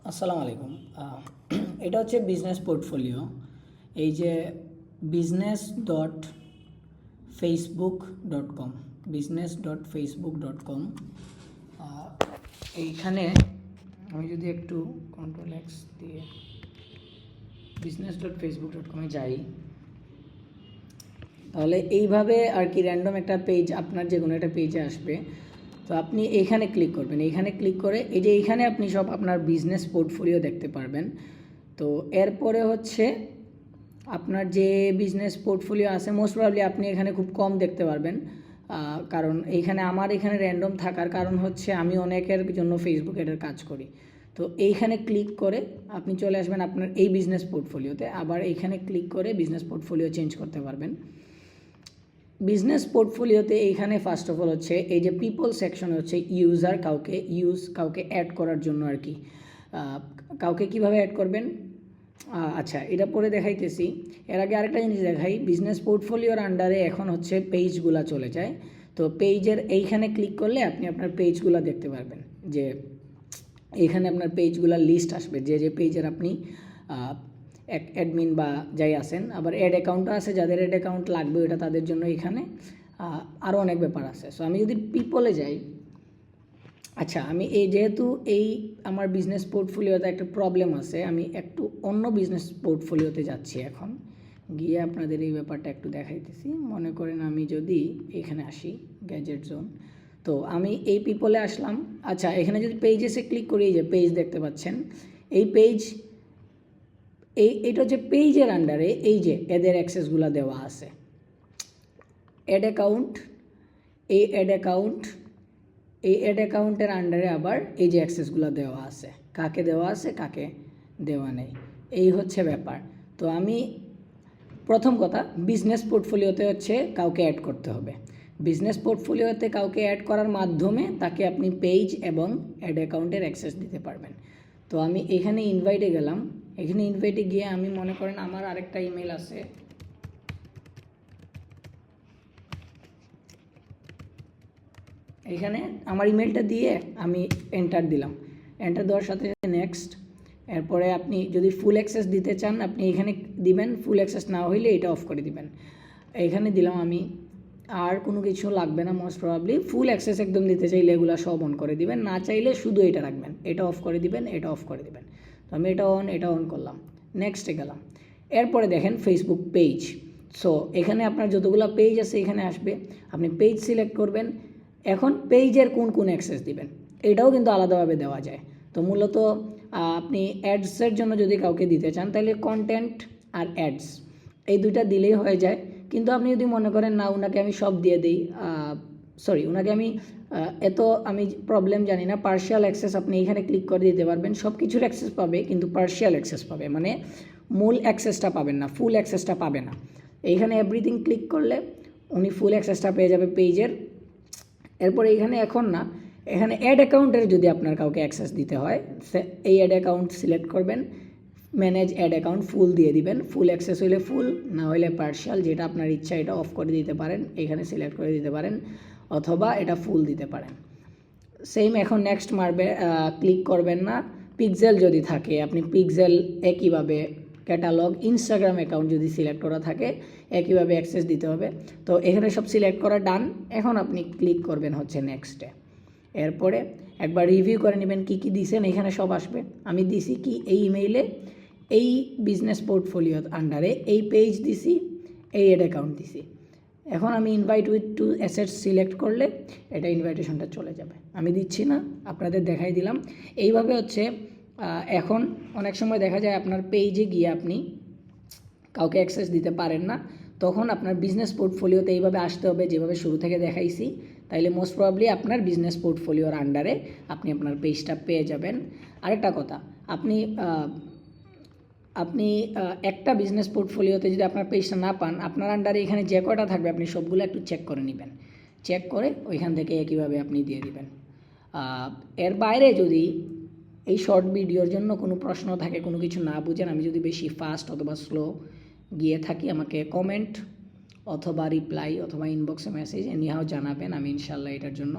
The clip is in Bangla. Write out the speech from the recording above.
আসসালামু আলাইকুম। এটা হচ্ছে বিজনেস পোর্টফোলিও। এই যে business.facebook.com, business.facebook.com, এইখানে আমি যদি একটু Ctrl+X দিয়ে business.facebook.com-এ যাই, তাহলে এইভাবে আর কি র্যান্ডম একটা পেজ আপনার যে কোনো একটা পেজে আসবে। তো আপনি এইখানে ক্লিক করবেন, এইখানে ক্লিক করে এই যে এইখানে আপনি সব আপনার বিজনেস পোর্টফোলিও দেখতে পারবেন। তো এরপরে হচ্ছে আপনার যে বিজনেস পোর্টফোলিও আছে মোস্ট প্রবাবলি আপনি এখানে খুব কম দেখতে পারবেন, কারণ এইখানে আমার এখানে র্যান্ডম থাকার কারণ হচ্ছে আমি অনেকের জন্য ফেসবুক এটার কাজ করি। তো এইখানে ক্লিক করে আপনি চলে আসবেন আপনার এই বিজনেস পোর্টফোলিওতে, আবার এইখানে ক্লিক করে বিজনেস পোর্টফোলিও চেঞ্জ করতে পারবেন। বিজনেস পোর্টফোলিওতে এইখানে ফার্স্ট অফ অল হচ্ছে এই যে পিপল সেকশনে হচ্ছে ইউজার, কাউকে অ্যাড করার জন্য আর কি, কাউকে কিভাবে অ্যাড করবেন আচ্ছা এটা পরে দেখাইতেছি। এর আগে আরেকটা জিনিস দেখাই, বিজনেস পোর্টফোলিওর আন্ডারে এখন হচ্ছে পেজগুলো চলে যায়। তো পেজের এইখানে ক্লিক করলে আপনি আপনার পেজগুলো দেখতে পারবেন, যে এইখানে আপনার পেজগুলোর লিস্ট আসবে, যে যে পেজের আপনি অ্যাডমিন বা যাই আছেন। আবার অ্যাড অ্যাকাউন্টও আছে, যাদের অ্যাড অ্যাকাউন্ট লাগবে ওটা তাদের জন্য এখানে আরও অনেক ব্যাপার আছে। সো আমি যদি পিপলে যাই, আচ্ছা আমি যেহেতু আমার বিজনেস পোর্টফোলিওতে একটা প্রবলেম আছে, আমি একটু অন্য বিজনেস পোর্টফোলিওতে যাচ্ছি এখন, গিয়ে আপনাদের এই ব্যাপারটা একটু দেখাইতেছি। মনে করেন আমি যদি এখানে আসি গ্যাজেট জোন, তো আমি এই পিপলে আসলাম। আচ্ছা এখানে যদি পেজেসে ক্লিক করি, এই যে পেজ দেখতে পাচ্ছেন, এই পেজ এইটা হচ্ছে পেজের আন্ডারে এই যে এদের অ্যাক্সেসগুলো দেওয়া আছে। অ্যাড অ্যাকাউন্ট, এই অ্যাড অ্যাকাউন্টের আন্ডারে আবার এই যে অ্যাক্সেসগুলো দেওয়া আছে, কাকে দেওয়া আছে কাকে দেওয়া নেই, এই হচ্ছে ব্যাপার। তো আমি প্রথম কথা, বিজনেস পোর্টফোলিওতে হচ্ছে কাউকে অ্যাড করতে হবে। বিজনেস পোর্টফোলিওতে কাউকে অ্যাড করার মাধ্যমে তাকে আপনি পেজ এবং অ্যাড অ্যাকাউন্টের অ্যাক্সেস দিতে পারবেন। তো আমি এখানে ইনভাইটে গেলাম, এখানে ইনভাইটে গিয়ে আমি মনে করেন আমার আরেকটা ইমেল আছে, এখানে আমার ইমেলটা দিয়ে আমি এন্টার দিলাম। এন্টার দেওয়ার সাথে সাথে নেক্সট, এরপরে আপনি যদি ফুল অ্যাক্সেস দিতে চান আপনি এখানে দিবেন, ফুল অ্যাক্সেস না হইলে এটা অফ করে দিবেন। এখানে দিলাম আমি, আর কোনো কিছু লাগবে না মোস্ট প্রবাবলি। ফুল অ্যাক্সেস একদম দিতে চাইলে এগুলো সব অন করে দিবেন, না চাইলে শুধু এটা রাখবেন, এটা অফ করে দিবেন, এটা অফ করে দিবেন। তো আমি এটা অন করলাম, নেক্সটে গেলাম। এরপরে দেখেন ফেসবুক পেজ। সো এখানে আপনার যতগুলো পেজ আছে এখানে আসবে, আপনি পেজ সিলেক্ট করবেন। এখন পেজের কোন কোন অ্যাক্সেস দিবেন এটাও কিন্তু আলাদাভাবে দেওয়া যায়। তো মূলত আপনি অ্যাডসের জন্য যদি কাউকে দিতে চান তাহলে কন্টেন্ট আর অ্যাডস এই দুইটা দিলেই হয়ে যায়। কিন্তু আপনি যদি মনে করেন না ওনাকে আমি সব দিয়ে দিই, ওনাকে আমি আমি প্রবলেম জানি না, পার্শিয়াল অ্যাক্সেস আপনি এখানে ক্লিক করে দিতে পারবেন। সব কিছুর অ্যাক্সেস পাবে কিন্তু পার্শিয়াল অ্যাক্সেস পাবে, মানে মূল অ্যাক্সেসটা পাবেন না, ফুল অ্যাক্সেসটা পাবে না। এইখানে এভরিথিং ক্লিক করলে উনি ফুল অ্যাক্সেসটা পেয়ে যাবে পেজের। এরপরে এখানে অ্যাড অ্যাকাউন্টের যদি আপনার কাউকে অ্যাক্সেস দিতে হয়, এই অ্যাড অ্যাকাউন্ট সিলেক্ট করবেন, ম্যানেজ অ্যাড অ্যাকাউন্ট ফুল দিয়ে দিবেন। ফুল অ্যাক্সেস হইলে ফুল, না হলে পার্শিয়াল, যেটা আপনার ইচ্ছা এটা অফ করে দিতে পারেন, এখানে সিলেক্ট করে দিতে পারেন, অথবা এটা ফুল দিতে পারেন। সেম এখন নেক্সট ক্লিক করবেন না। পিক্সেল যদি থাকে আপনি পিক্সেল একইভাবে, ক্যাটালগ, ইনস্টাগ্রাম অ্যাকাউন্ট যদি সিলেক্ট করা থাকে একইভাবে অ্যাক্সেস দিতে হবে। তো এখানে সব সিলেক্ট করা ডান। এখন আপনি ক্লিক করবেন হচ্ছে নেক্সটে। এরপরে একবার রিভিউ করে নেবেন কী কী দিয়েছেন, এখানে সব আসবে। আমি দিছি কি এই ইমেইলে এই বিজনেস পোর্টফোলিওর আন্ডারে এই পেজ দিছি, এই অ্যাড অ্যাকাউন্ট দিছি। এখন আমি invite with to assets select করলে এটা ইনভাইটেশনটা চলে যাবে। আমি দিচ্ছি না, আপনাদের দেখাই দিলাম। এইভাবে হচ্ছে এখন অনেক সময় দেখা যায় আপনার পেজে গিয়ে আপনি কাউকে অ্যাক্সেস দিতে পারেন না, তখন আপনার বিজনেস পোর্টফোলিওতে এইভাবে আসতে হবে যেভাবে শুরু থেকে দেখাইছি। তাইলে মোস্ট প্রবাবলি আপনার বিজনেস পোর্টফোলিওর আন্ডারে আপনি আপনার পেজটা পেয়ে যাবেন। আরেকটা কথা, আপনি একটা বিজনেস পোর্টফোলিওতে যদি আপনার পেজটা না পান, আপনার আন্ডারে এখানে যে কয়টা থাকবে আপনি সবগুলো একটু চেক করে নেবেন, চেক করে ওইখান থেকে একইভাবে আপনি দিয়ে দিবেন। এর বাইরে যদি এই শর্ট ভিডিওর জন্য কোনো প্রশ্ন থাকে, কোনো কিছু না বুঝেন, আমি যদি বেশি ফাস্ট অথবা স্লো গিয়ে থাকি, আমাকে কমেন্ট অথবা রিপ্লাই অথবা ইনবক্সে মেসেজ এনিহাও জানাবেন, আমি ইনশাল্লাহ এটার জন্য